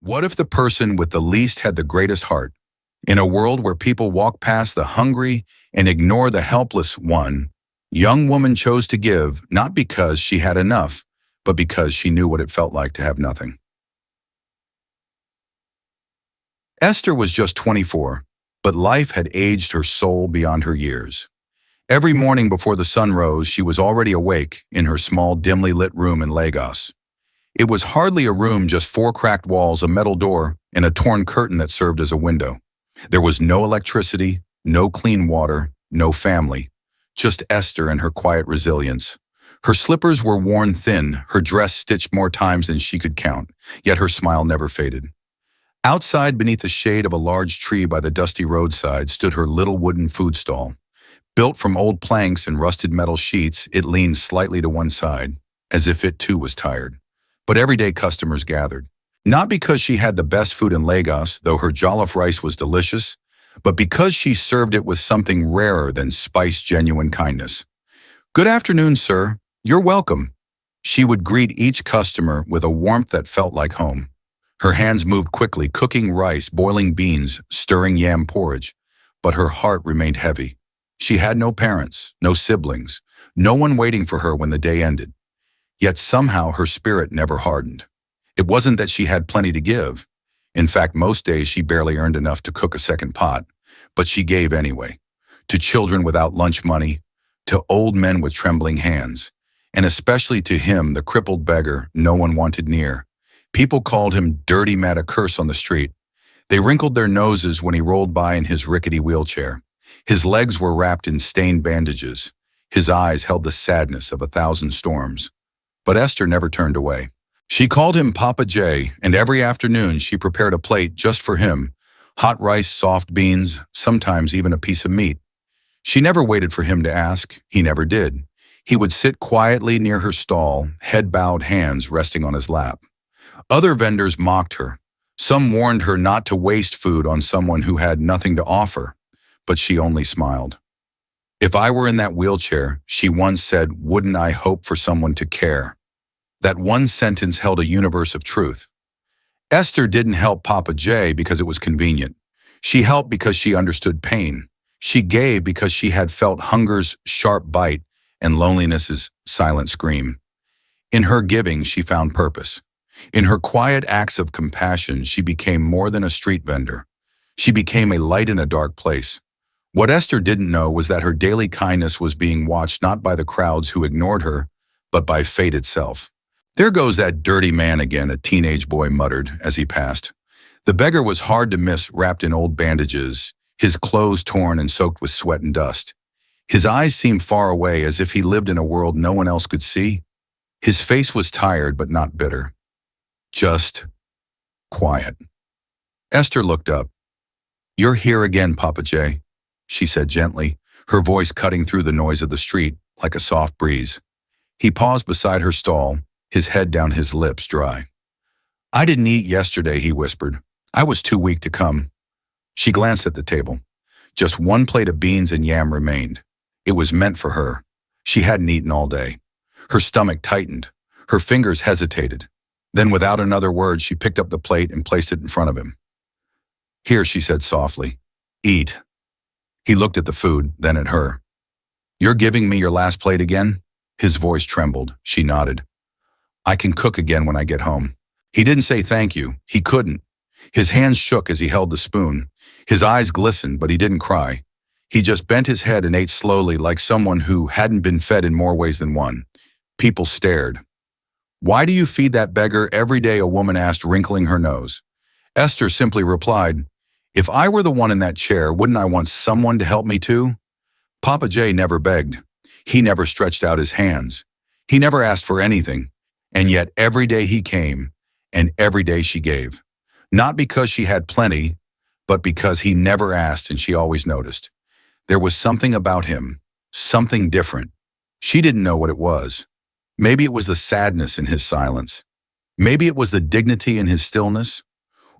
What if the person with the least had the greatest heart? In a world where people walk past the hungry and ignore the helpless one, young woman chose to give not because she had enough, but because she knew what it felt like to have nothing. Esther was just 24, but life had aged her soul beyond her years. Every morning before the sun rose, she was already awake in her small, dimly lit room in Lagos. It was hardly a room, just four cracked walls, a metal door, and a torn curtain that served as a window. There was no electricity, no clean water, no family, just Esther and her quiet resilience. Her slippers were worn thin, her dress stitched more times than she could count, yet her smile never faded. Outside, beneath the shade of a large tree by the dusty roadside, stood her little wooden food stall. Built from old planks and rusted metal sheets, it leaned slightly to one side, as if it too was tired. But everyday customers gathered. Not because she had the best food in Lagos, though her jollof rice was delicious, but because she served it with something rarer than spiced genuine kindness. "Good afternoon, sir. You're welcome." She would greet each customer with a warmth that felt like home. Her hands moved quickly, cooking rice, boiling beans, stirring yam porridge, but her heart remained heavy. She had no parents, no siblings, no one waiting for her when the day ended. Yet somehow her spirit never hardened. It wasn't that she had plenty to give. In fact, most days she barely earned enough to cook a second pot, but she gave anyway. To children without lunch money, to old men with trembling hands, and especially to him, the crippled beggar no one wanted near. People called him Dirty Matt, a curse on the street. They wrinkled their noses when he rolled by in his rickety wheelchair. His legs were wrapped in stained bandages. His eyes held the sadness of 1,000 storms. But Esther never turned away. She called him Papa J, and every afternoon she prepared a plate just for him. Hot rice, soft beans, sometimes even a piece of meat. She never waited for him to ask. He never did. He would sit quietly near her stall, head bowed, hands resting on his lap. Other vendors mocked her. Some warned her not to waste food on someone who had nothing to offer, but she only smiled. "If I were in that wheelchair," she once said, "wouldn't I hope for someone to care?" That one sentence held a universe of truth. Esther didn't help Papa J because it was convenient. She helped because she understood pain. She gave because she had felt hunger's sharp bite and loneliness's silent scream. In her giving, she found purpose. In her quiet acts of compassion, she became more than a street vendor. She became a light in a dark place. What Esther didn't know was that her daily kindness was being watched not by the crowds who ignored her, but by fate itself. "There goes that dirty man again," a teenage boy muttered as he passed. The beggar was hard to miss, wrapped in old bandages, his clothes torn and soaked with sweat and dust. His eyes seemed far away, as if he lived in a world no one else could see. His face was tired but not bitter. Just quiet. Esther looked up. "You're here again, Papa J," she said gently, her voice cutting through the noise of the street like a soft breeze. He paused beside her stall, his head down, his lips dry. "I didn't eat yesterday," he whispered. "I was too weak to come." She glanced at the table. Just one plate of beans and yam remained. It was meant for her. She hadn't eaten all day. Her stomach tightened. Her fingers hesitated. Then, without another word, she picked up the plate and placed it in front of him. "Here," she said softly. "Eat." He looked at the food, then at her. "You're giving me your last plate again?" His voice trembled. She nodded. "I can cook again when I get home." He didn't say thank you. He couldn't. His hands shook as he held the spoon. His eyes glistened, but he didn't cry. He just bent his head and ate slowly, like someone who hadn't been fed in more ways than one. People stared. "Why do you feed that beggar every day?" a woman asked, wrinkling her nose. Esther simply replied, "If I were the one in that chair, wouldn't I want someone to help me too?" Papa J never begged. He never stretched out his hands. He never asked for anything. And yet every day he came, and every day she gave. Not because she had plenty, but because he never asked and she always noticed. There was something about him, something different. She didn't know what it was. Maybe it was the sadness in his silence. Maybe it was the dignity in his stillness.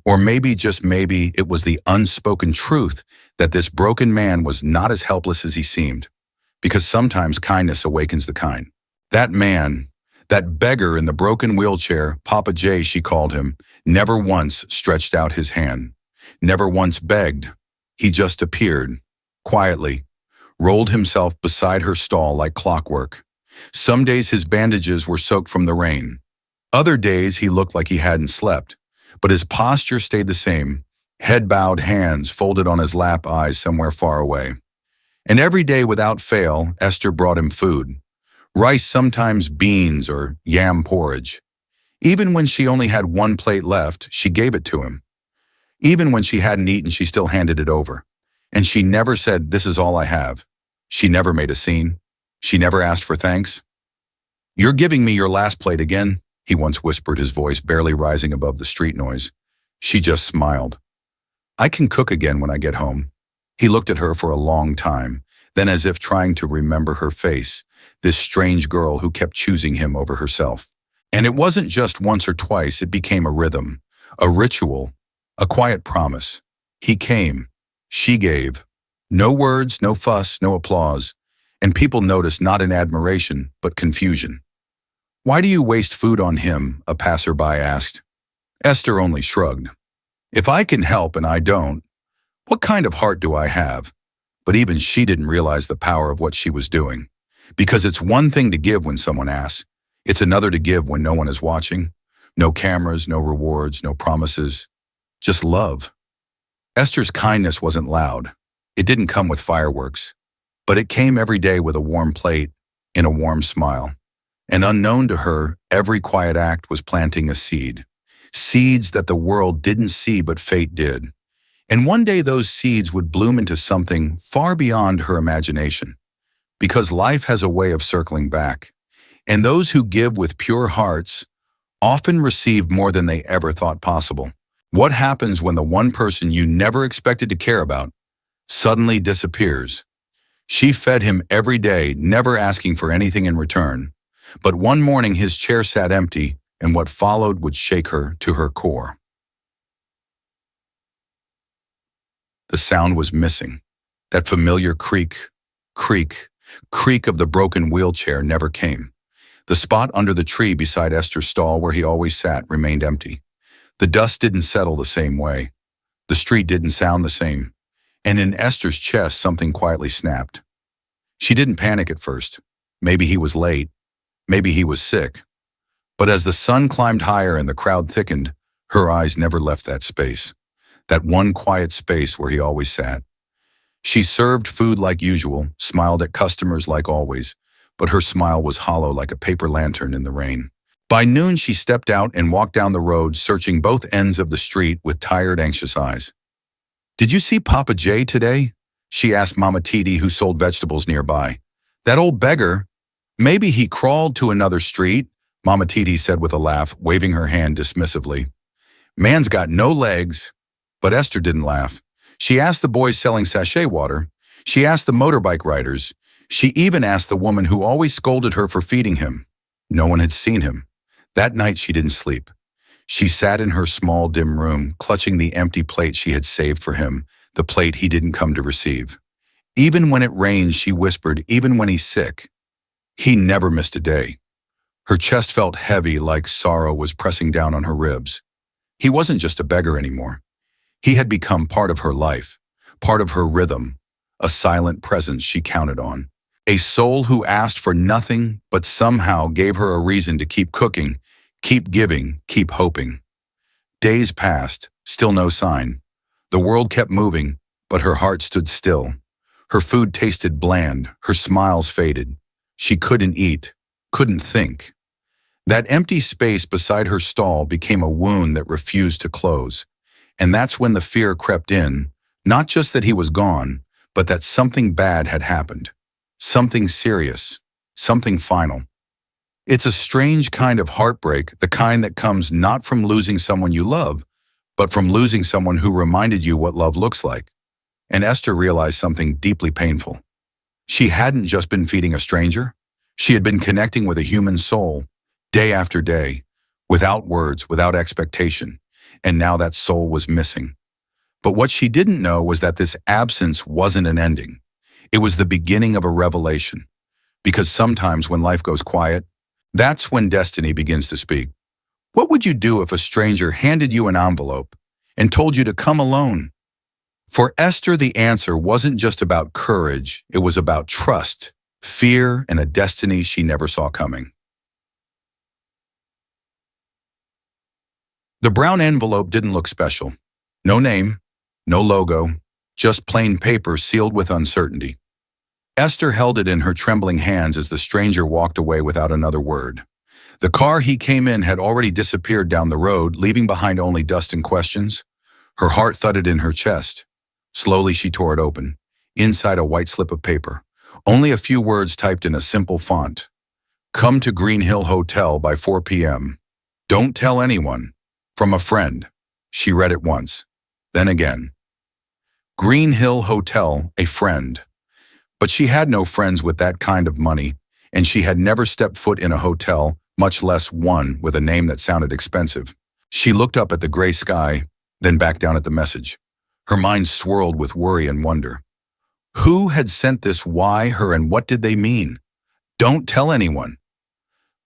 Or maybe, just maybe, it was the unspoken truth that this broken man was not as helpless as he seemed. Because sometimes kindness awakens the kind. That man, That beggar in the broken wheelchair, Papa J she called him, never once stretched out his hand, never once begged. He just appeared, quietly, rolled himself beside her stall like clockwork. Some days his bandages were soaked from the rain. Other days he looked like he hadn't slept, but his posture stayed the same, head bowed, hands folded on his lap, eyes somewhere far away. And every day without fail, Esther brought him food. Rice, sometimes beans or yam porridge. Even when she only had one plate left, she gave it to him. Even when she hadn't eaten, she still handed it over. And she never said, "This is all I have." She never made a scene. She never asked for thanks. "You're giving me your last plate again," he once whispered, his voice barely rising above the street noise. She just smiled. "I can cook again when I get home." He looked at her for a long time, then as if trying to remember her face, this strange girl who kept choosing him over herself. And it wasn't just once or twice, it became a rhythm, a ritual, a quiet promise. He came, she gave. No words, no fuss, no applause. And people noticed, not in admiration, but confusion. "Why do you waste food on him?" a passerby asked. Esther only shrugged. "If I can help and I don't, what kind of heart do I have?" But even she didn't realize the power of what she was doing. Because it's one thing to give when someone asks. It's another to give when no one is watching. No cameras, no rewards, no promises. Just love. Esther's kindness wasn't loud. It didn't come with fireworks. But it came every day with a warm plate and a warm smile. And unknown to her, every quiet act was planting a seed. Seeds that the world didn't see but fate did. And one day those seeds would bloom into something far beyond her imagination. Because life has a way of circling back. And those who give with pure hearts often receive more than they ever thought possible. What happens when the one person you never expected to care about suddenly disappears? She fed him every day, never asking for anything in return. But one morning his chair sat empty, and what followed would shake her to her core. The sound was missing. That familiar creak, creak, creak of the broken wheelchair never came. The spot under the tree beside Esther's stall where he always sat remained empty. The dust didn't settle the same way. The street didn't sound the same. And in Esther's chest, something quietly snapped. She didn't panic at first. Maybe he was late. Maybe he was sick. But as the sun climbed higher and the crowd thickened, her eyes never left that space. That one quiet space where he always sat. She served food like usual, smiled at customers like always, but her smile was hollow like a paper lantern in the rain. By noon, she stepped out and walked down the road, searching both ends of the street with tired, anxious eyes. "Did you see Papa J today?" she asked Mama Titi, who sold vegetables nearby. "That old beggar? Maybe he crawled to another street," Mama Titi said with a laugh, waving her hand dismissively. "Man's got no legs." But Esther didn't laugh. She asked the boys selling sachet water. She asked the motorbike riders. She even asked the woman who always scolded her for feeding him. No one had seen him. That night she didn't sleep. She sat in her small, dim room, clutching the empty plate she had saved for him, the plate he didn't come to receive. Even when it rained, she whispered, even when he's sick. He never missed a day. Her chest felt heavy, like sorrow was pressing down on her ribs. He wasn't just a beggar anymore. He had become part of her life, part of her rhythm, a silent presence she counted on. A soul who asked for nothing but somehow gave her a reason to keep cooking, keep giving, keep hoping. Days passed, still no sign. The world kept moving, but her heart stood still. Her food tasted bland, her smiles faded. She couldn't eat, couldn't think. That empty space beside her stall became a wound that refused to close. And that's when the fear crept in, not just that he was gone, but that something bad had happened. Something serious, something final. It's a strange kind of heartbreak, the kind that comes not from losing someone you love, but from losing someone who reminded you what love looks like. And Esther realized something deeply painful. She hadn't just been feeding a stranger. She had been connecting with a human soul, day after day, without words, without expectation. And now that soul was missing. But what she didn't know was that this absence wasn't an ending. It was the beginning of a revelation. Because sometimes when life goes quiet, That's when destiny begins to speak. What would you do if a stranger handed you an envelope and told you to come alone? For Esther, the answer wasn't just about courage, it was about trust, fear, and a destiny she never saw coming. The brown envelope didn't look special. No name, no logo, just plain paper sealed with uncertainty. Esther held it in her trembling hands as the stranger walked away without another word. The car he came in had already disappeared down the road, leaving behind only dust and questions. Her heart thudded in her chest. Slowly she tore it open. Inside a white slip of paper. Only a few words typed in a simple font. Come to Green Hill Hotel by 4 p.m. Don't tell anyone. From a friend. She read it once. Then again. Green Hill Hotel, a friend. But she had no friends with that kind of money, and she had never stepped foot in a hotel, much less one with a name that sounded expensive. She looked up at the gray sky, then back down at the message. Her mind swirled with worry and wonder. Who had sent this? Why, her, and what did they mean? Don't tell anyone.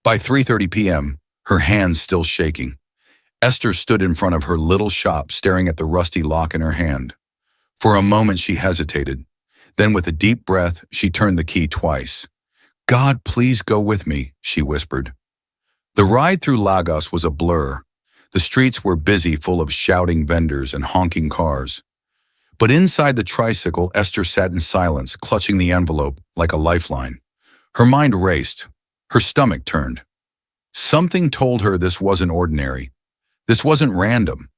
By 3:30 p.m., her hands still shaking, Esther stood in front of her little shop staring at the rusty lock in her hand. For a moment she hesitated. Then with a deep breath, she turned the key twice. God, please go with me, she whispered. The ride through Lagos was a blur. The streets were busy, full of shouting vendors and honking cars. But inside the tricycle, Esther sat in silence, clutching the envelope like a lifeline. Her mind raced. Her stomach turned. Something told her this wasn't ordinary. This wasn't random.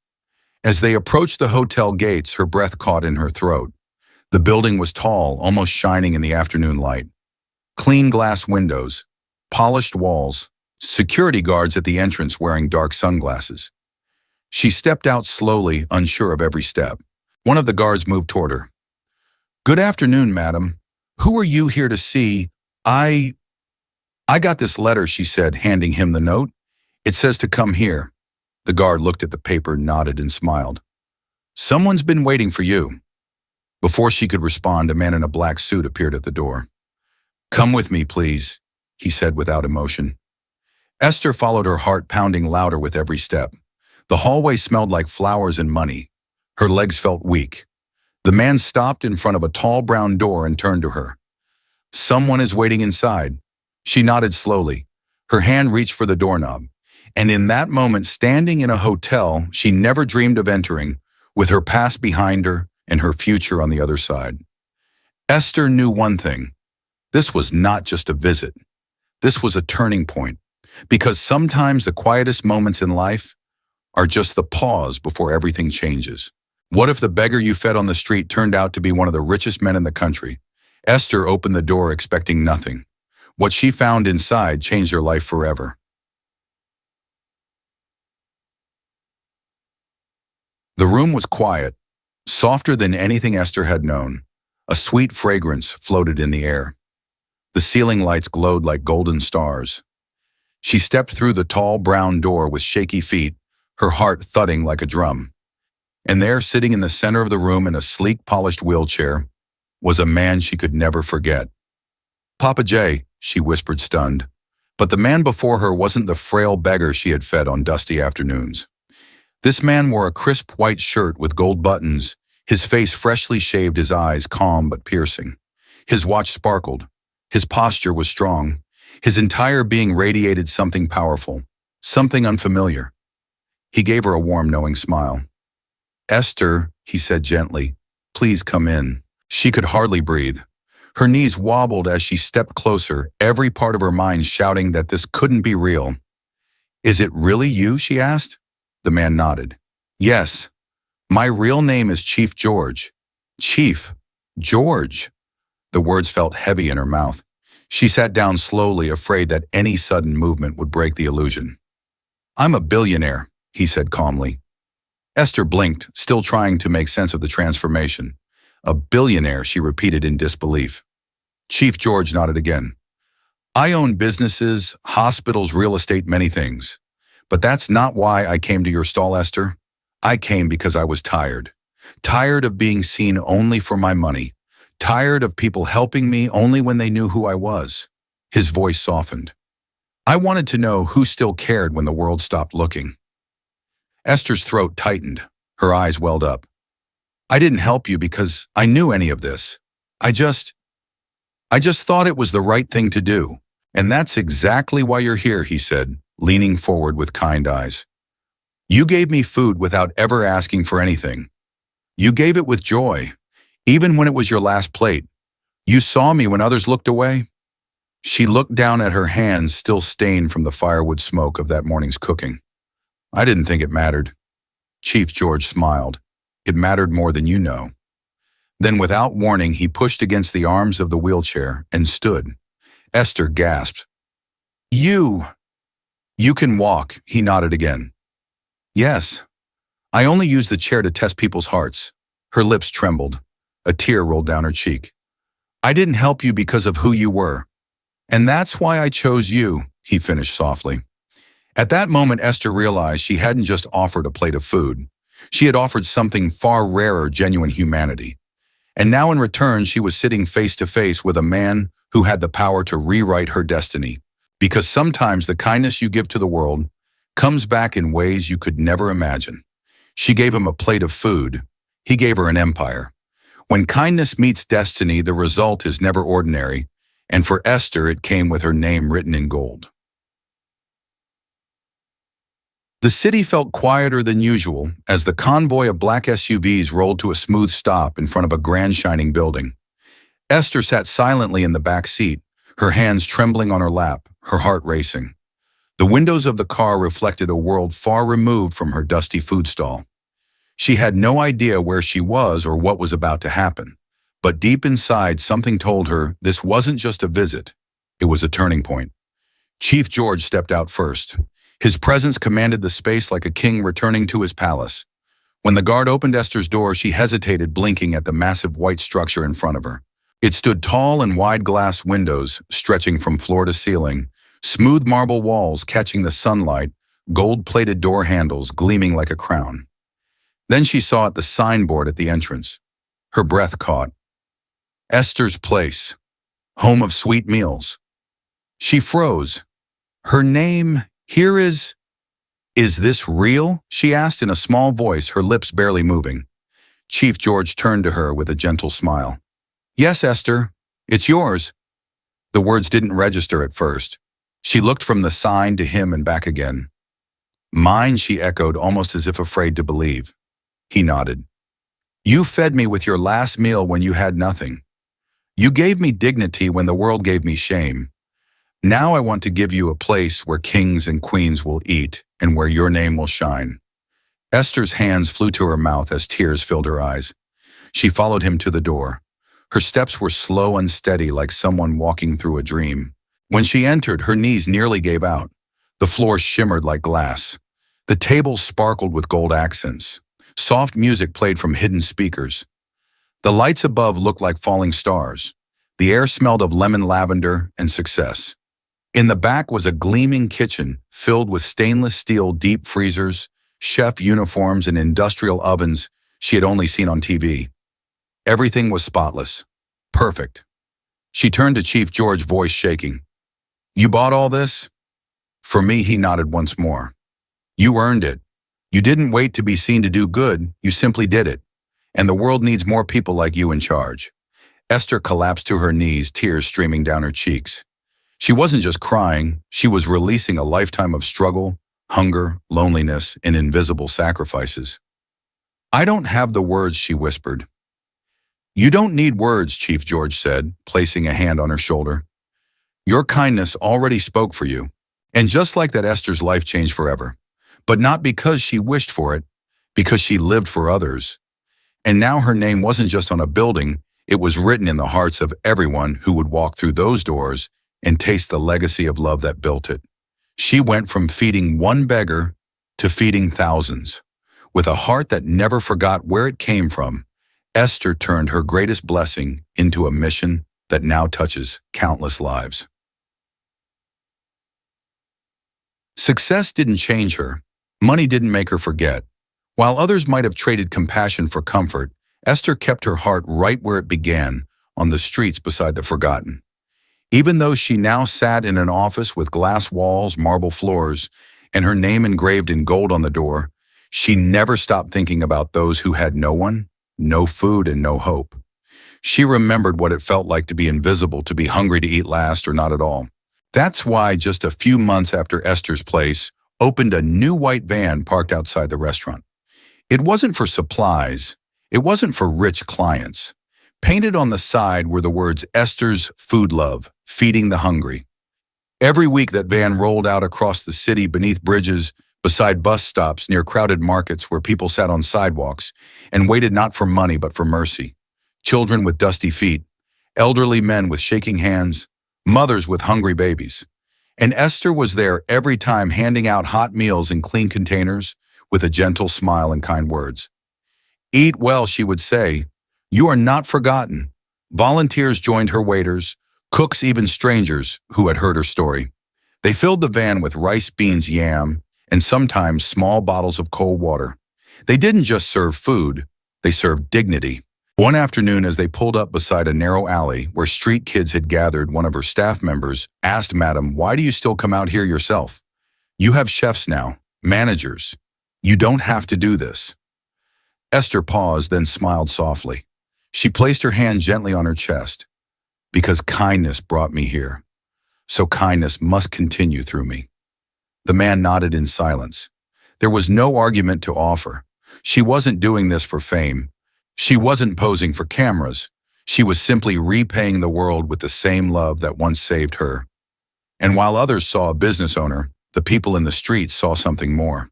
As they approached the hotel gates, her breath caught in her throat. The building was tall, almost shining in the afternoon light. Clean glass windows, polished walls, security guards at the entrance wearing dark sunglasses. She stepped out slowly, unsure of every step. One of the guards moved toward her. Good afternoon, madam. Who are you here to see? I got this letter, she said, handing him the note. It says to come here. The guard looked at the paper, nodded, and smiled. Someone's been waiting for you. Before she could respond, a man in a black suit appeared at the door. Come with me, please, he said without emotion. Esther followed, her heart pounding louder with every step. The hallway smelled like flowers and money. Her legs felt weak. The man stopped in front of a tall brown door and turned to her. Someone is waiting inside. She nodded slowly. Her hand reached for the doorknob. And in that moment, standing in a hotel she never dreamed of entering, with her past behind her and her future on the other side. Esther knew one thing. This was not just a visit. This was a turning point. Because sometimes the quietest moments in life are just the pause before everything changes. What if the beggar you fed on the street turned out to be one of the richest men in the country? Esther opened the door expecting nothing. What she found inside changed her life forever. The room was quiet, softer than anything Esther had known. A sweet fragrance floated in the air. The ceiling lights glowed like golden stars. She stepped through the tall brown door with shaky feet, her heart thudding like a drum. And there, sitting in the center of the room in a sleek, polished wheelchair, was a man she could never forget. Papa J, she whispered, stunned. But the man before her wasn't the frail beggar she had fed on dusty afternoons. This man wore a crisp white shirt with gold buttons, his face freshly shaved, his eyes calm but piercing. His watch sparkled. His posture was strong. His entire being radiated something powerful, something unfamiliar. He gave her a warm, knowing smile. Esther, he said gently, please come in. She could hardly breathe. Her knees wobbled as she stepped closer, every part of her mind shouting that this couldn't be real. Is it really you? She asked. The man nodded. Yes. My real name is Chief George. Chief George. The words felt heavy in her mouth. She sat down slowly, afraid that any sudden movement would break the illusion. I'm a billionaire, he said calmly. Esther blinked, still trying to make sense of the transformation. A billionaire, she repeated in disbelief. Chief George nodded again. I own businesses, hospitals, real estate, many things. But that's not why I came to your stall, Esther. I came because I was tired. Tired of being seen only for my money. Tired of people helping me only when they knew who I was. His voice softened. I wanted to know who still cared when the world stopped looking. Esther's throat tightened. Her eyes welled up. I didn't help you because I knew any of this. I just, I just thought it was the right thing to do. And that's exactly why you're here, he said, leaning forward with kind eyes. You gave me food without ever asking for anything. You gave it with joy, even when it was your last plate. You saw me when others looked away. She looked down at her hands still stained from the firewood smoke of that morning's cooking. I didn't think it mattered. Chief George smiled. It mattered more than you know. Then without warning, he pushed against the arms of the wheelchair and stood. Esther gasped. You can walk, he nodded again. Yes. I only use the chair to test people's hearts. Her lips trembled. A tear rolled down her cheek. I didn't help you because of who you were. And that's why I chose you, he finished softly. At that moment, Esther realized she hadn't just offered a plate of food. She had offered something far rarer, genuine humanity. And now in return, she was sitting face to face with a man who had the power to rewrite her destiny. Because sometimes the kindness you give to the world comes back in ways you could never imagine. She gave him a plate of food. He gave her an empire. When kindness meets destiny, the result is never ordinary, and for Esther, it came with her name written in gold. The city felt quieter than usual as the convoy of black SUVs rolled to a smooth stop in front of a grand shining building. Esther sat silently in the back seat, her hands trembling on her lap, her heart racing. The windows of the car reflected a world far removed from her dusty food stall. She had no idea where she was or what was about to happen, but deep inside something told her this wasn't just a visit, it was a turning point. Chief George stepped out first. His presence commanded the space like a king returning to his palace. When the guard opened Esther's door, she hesitated, blinking at the massive white structure in front of her. It stood tall in wide glass windows stretching from floor to ceiling, smooth marble walls catching the sunlight, gold-plated door handles gleaming like a crown. Then she saw the signboard at the entrance. Her breath caught. Esther's Place, home of sweet meals. She froze. Her name here is this real? She asked in a small voice, her lips barely moving. Chief George turned to her with a gentle smile. Yes, Esther, it's yours. The words didn't register at first. She looked from the sign to him and back again. Mine, she echoed, almost as if afraid to believe. He nodded. You fed me with your last meal when you had nothing. You gave me dignity when the world gave me shame. Now I want to give you a place where kings and queens will eat and where your name will shine. Esther's hands flew to her mouth as tears filled her eyes. She followed him to the door. Her steps were slow and steady, like someone walking through a dream. When she entered, her knees nearly gave out. The floor shimmered like glass. The tables sparkled with gold accents. Soft music played from hidden speakers. The lights above looked like falling stars. The air smelled of lemon lavender and success. In the back was a gleaming kitchen filled with stainless steel deep freezers, chef uniforms, and industrial ovens she had only seen on TV. Everything was spotless. Perfect. She turned to Chief George, voice shaking. You bought all this? For me, he nodded once more. You earned it. You didn't wait to be seen to do good, you simply did it. And the world needs more people like you in charge. Esther collapsed to her knees, tears streaming down her cheeks. She wasn't just crying, she was releasing a lifetime of struggle, hunger, loneliness, and invisible sacrifices. I don't have the words, she whispered. You don't need words, Chief George said, placing a hand on her shoulder. Your kindness already spoke for you. And just like that, Esther's life changed forever. But not because she wished for it, because she lived for others. And now her name wasn't just on a building, it was written in the hearts of everyone who would walk through those doors and taste the legacy of love that built it. She went from feeding one beggar to feeding thousands. With a heart that never forgot where it came from, Esther turned her greatest blessing into a mission that now touches countless lives. Success didn't change her. Money didn't make her forget. While others might have traded compassion for comfort, Esther kept her heart right where it began, on the streets beside the forgotten. Even though she now sat in an office with glass walls, marble floors, and her name engraved in gold on the door, she never stopped thinking about those who had no one, no food, and no hope. She remembered what it felt like to be invisible, to be hungry to eat last or not at all. That's why just a few months after Esther's place opened a new white van parked outside the restaurant. It wasn't for supplies. It wasn't for rich clients. Painted on the side were the words Esther's Food Love, feeding the hungry. Every week that van rolled out across the city, beneath bridges, beside bus stops, near crowded markets where people sat on sidewalks and waited not for money but for mercy. Children with dusty feet, elderly men with shaking hands, mothers with hungry babies. And Esther was there every time, handing out hot meals in clean containers with a gentle smile and kind words. "Eat well," she would say. "You are not forgotten." Volunteers joined her, waiters, cooks, even strangers who had heard her story. They filled the van with rice, beans, yam, and sometimes small bottles of cold water. They didn't just serve food, they served dignity. One afternoon, as they pulled up beside a narrow alley where street kids had gathered, one of her staff members asked, "Madam, why do you still come out here yourself? You have chefs now, managers. You don't have to do this." Esther paused, then smiled softly. She placed her hand gently on her chest. "Because kindness brought me here, so kindness must continue through me." The man nodded in silence. There was no argument to offer. She wasn't doing this for fame. She wasn't posing for cameras. She was simply repaying the world with the same love that once saved her. And while others saw a business owner, the people in the streets saw something more.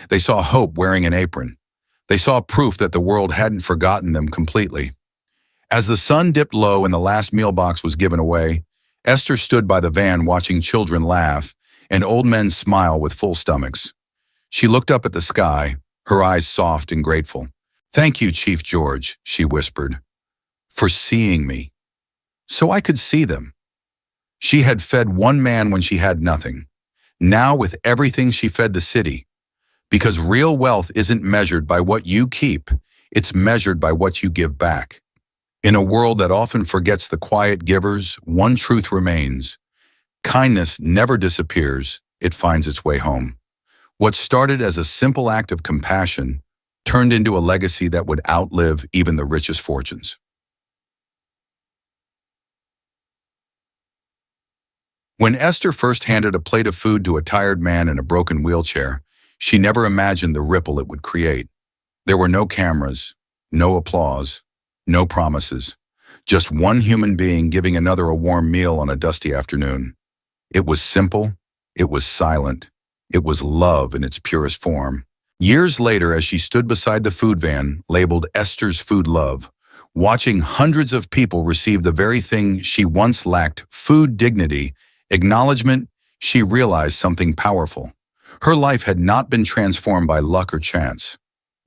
They saw hope wearing an apron. They saw proof that the world hadn't forgotten them completely. As the sun dipped low and the last meal box was given away, Esther stood by the van watching children laugh and old men smile with full stomachs. She looked up at the sky, her eyes soft and grateful. "Thank you, Chief George," she whispered, "for seeing me, so I could see them." She had fed one man when she had nothing. Now, with everything, she fed the city. Because real wealth isn't measured by what you keep, it's measured by what you give back. In a world that often forgets the quiet givers, one truth remains. Kindness never disappears, it finds its way home. What started as a simple act of compassion turned into a legacy that would outlive even the richest fortunes. When Esther first handed a plate of food to a tired man in a broken wheelchair, she never imagined the ripple it would create. There were no cameras, no applause, no promises, just one human being giving another a warm meal on a dusty afternoon. It was simple, it was silent, it was love in its purest form. Years later, as she stood beside the food van labeled Esther's Food Love, watching hundreds of people receive the very thing she once lacked, food dignity, acknowledgement, she realized something powerful. Her life had not been transformed by luck or chance.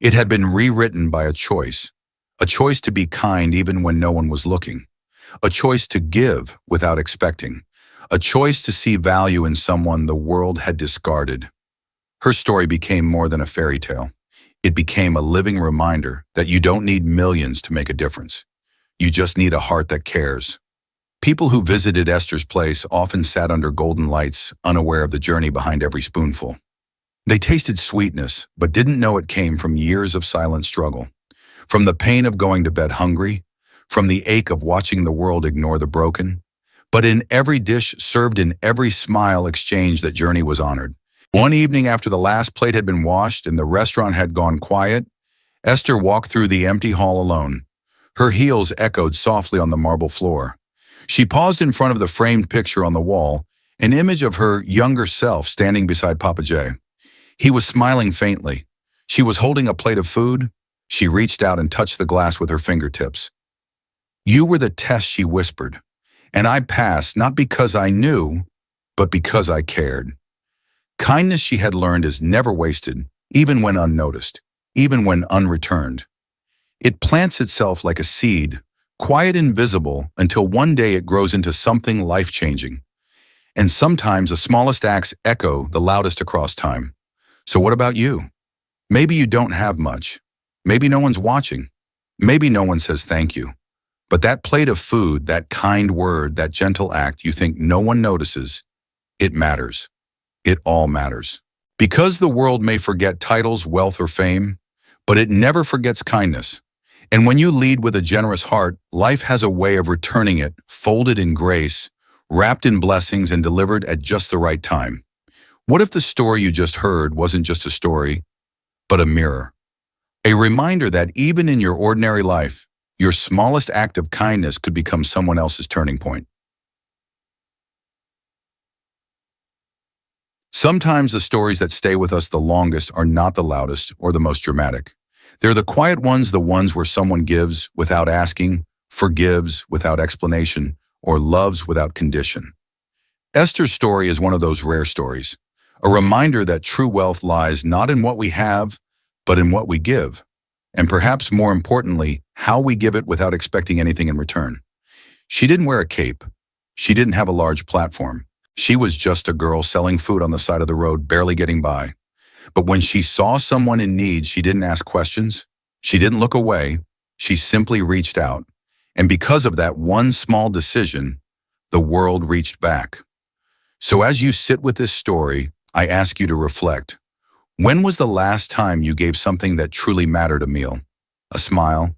It had been rewritten by a choice to be kind even when no one was looking, a choice to give without expecting, a choice to see value in someone the world had discarded. Her story became more than a fairy tale. It became a living reminder that you don't need millions to make a difference. You just need a heart that cares. People who visited Esther's place often sat under golden lights, unaware of the journey behind every spoonful. They tasted sweetness, but didn't know it came from years of silent struggle, from the pain of going to bed hungry, from the ache of watching the world ignore the broken. But in every dish served, in every smile exchanged, that journey was honored. One evening, after the last plate had been washed and the restaurant had gone quiet, Esther walked through the empty hall alone. Her heels echoed softly on the marble floor. She paused in front of the framed picture on the wall, an image of her younger self standing beside Papa J. He was smiling faintly. She was holding a plate of food. She reached out and touched the glass with her fingertips. "You were the test," she whispered, "and I passed not because I knew, but because I cared." Kindness, she had learned, is never wasted, even when unnoticed, even when unreturned. It plants itself like a seed, quiet and visible, until one day it grows into something life-changing. And sometimes the smallest acts echo the loudest across time. So what about you? Maybe you don't have much. Maybe no one's watching. Maybe no one says thank you. But that plate of food, that kind word, that gentle act you think no one notices, it matters. It all matters. Because the world may forget titles, wealth, or fame, but it never forgets kindness. And when you lead with a generous heart, life has a way of returning it, folded in grace, wrapped in blessings, and delivered at just the right time. What if the story you just heard wasn't just a story, but a mirror? A reminder that even in your ordinary life, your smallest act of kindness could become someone else's turning point. Sometimes the stories that stay with us the longest are not the loudest or the most dramatic. They're the quiet ones, the ones where someone gives without asking, forgives without explanation, or loves without condition. Esther's story is one of those rare stories, a reminder that true wealth lies not in what we have, but in what we give. And perhaps more importantly, how we give it without expecting anything in return. She didn't wear a cape. She didn't have a large platform. She was just a girl selling food on the side of the road, barely getting by. But when she saw someone in need, she didn't ask questions. She didn't look away. She simply reached out. And because of that one small decision, the world reached back. So as you sit with this story, I ask you to reflect. When was the last time you gave something that truly mattered? A meal, a smile,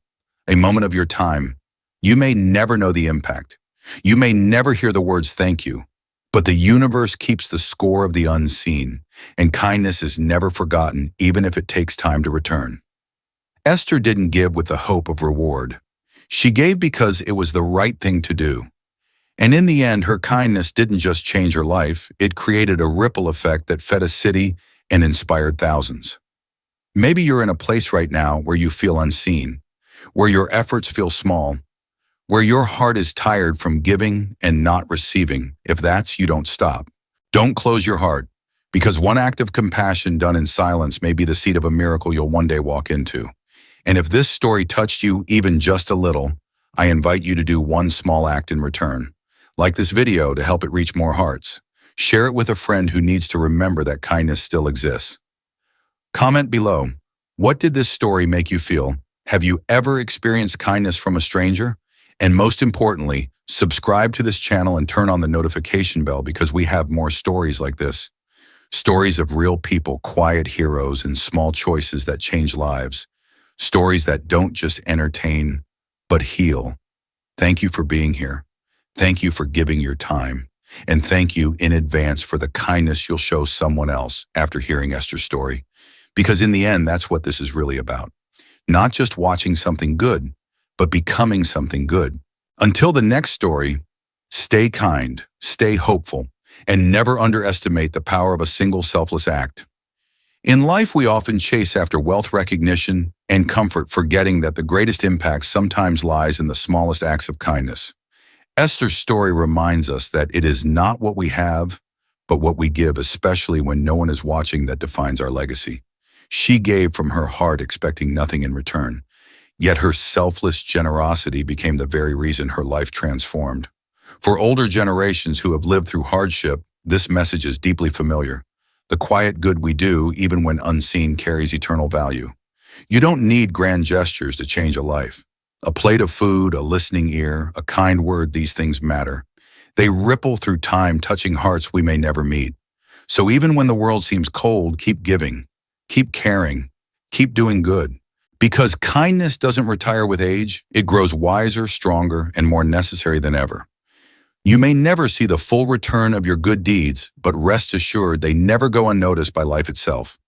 a moment of your time? You may never know the impact. You may never hear the words thank you. But the universe keeps the score of the unseen, and kindness is never forgotten, even if it takes time to return. Esther didn't give with the hope of reward. She gave because it was the right thing to do. And in the end, her kindness didn't just change her life, it created a ripple effect that fed a city and inspired thousands. Maybe you're in a place right now where you feel unseen, where your efforts feel small, where your heart is tired from giving and not receiving. If that's you, don't stop. Don't close your heart, because one act of compassion done in silence may be the seed of a miracle you'll one day walk into. And if this story touched you even just a little, I invite you to do one small act in return. Like this video to help it reach more hearts. Share it with a friend who needs to remember that kindness still exists. Comment below. What did this story make you feel? Have you ever experienced kindness from a stranger? And most importantly, subscribe to this channel and turn on the notification bell, because we have more stories like this. Stories of real people, quiet heroes, and small choices that change lives. Stories that don't just entertain, but heal. Thank you for being here. Thank you for giving your time. And thank you in advance for the kindness you'll show someone else after hearing Esther's story. Because in the end, that's what this is really about. Not just watching something good, but becoming something good. Until the next story, stay kind, stay hopeful, and never underestimate the power of a single selfless act. In life, we often chase after wealth, recognition, and comfort, forgetting that the greatest impact sometimes lies in the smallest acts of kindness. Esther's story reminds us that it is not what we have, but what we give, especially when no one is watching, that defines our legacy. She gave from her heart, expecting nothing in return. Yet her selfless generosity became the very reason her life transformed. For older generations who have lived through hardship, this message is deeply familiar. The quiet good we do, even when unseen, carries eternal value. You don't need grand gestures to change a life. A plate of food, a listening ear, a kind word, these things matter. They ripple through time, touching hearts we may never meet. So even when the world seems cold, keep giving, keep caring, keep doing good. Because kindness doesn't retire with age, it grows wiser, stronger, and more necessary than ever. You may never see the full return of your good deeds, but rest assured they never go unnoticed by life itself.